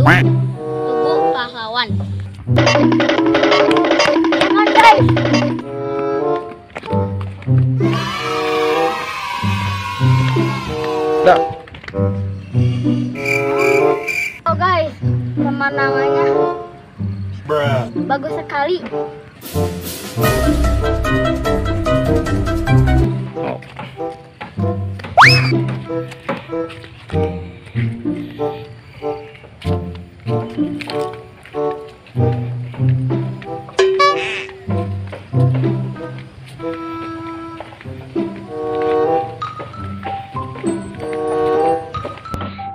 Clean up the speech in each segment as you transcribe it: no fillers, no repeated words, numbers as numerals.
review tubuh pahlawan. Jangan guys. Dah. Oh guys, pemandangannya bagus sekali.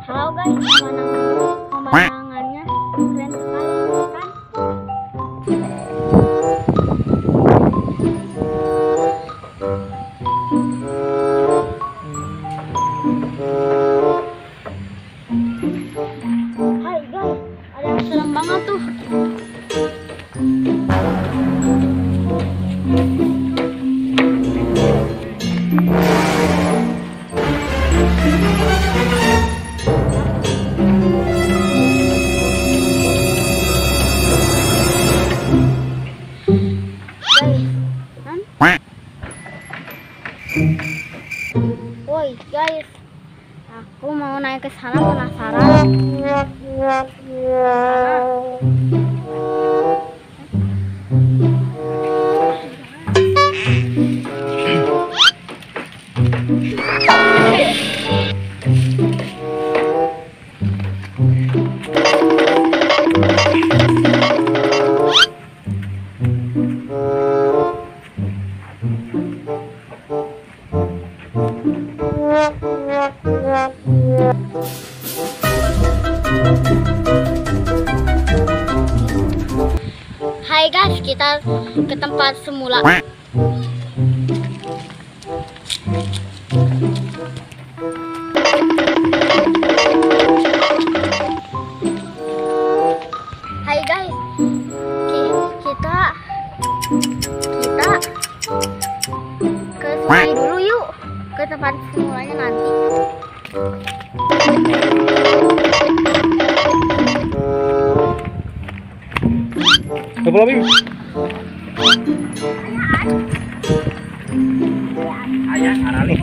Halo guys, pemandangannya keren sekali kan? Hai guys, ada yang serem banget tuh. Woi guys, aku mau naik ke sana, penasaran. Hai guys, kita ke tempat semula. Hai guys, kita ke sungai dulu yuk, ke tempat semulanya nanti. Ayah aralik.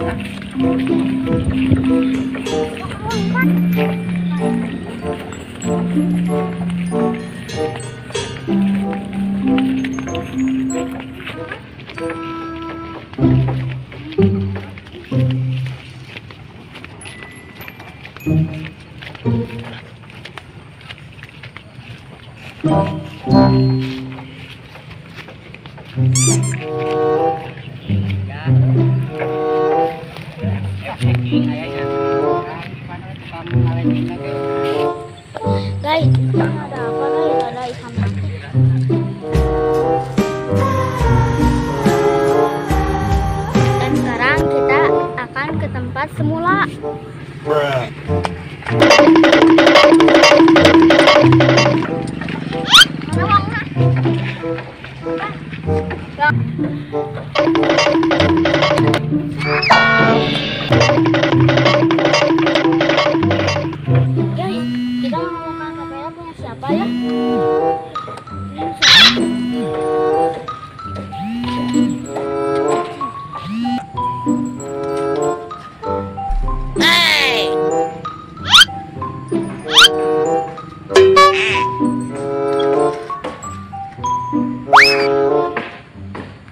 Guys, ada apa guys? Ada ikan mati. Dan sekarang kita akan ke tempat semula. Mana uangnya? Guys, kita mau makan sepeda punya siapa ya?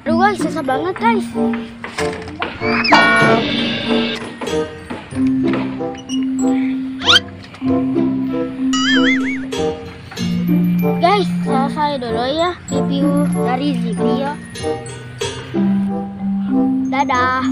Aduh guys, susah banget guys. Guys, selesai dulu ya review dari Ziggy ya. Dadah.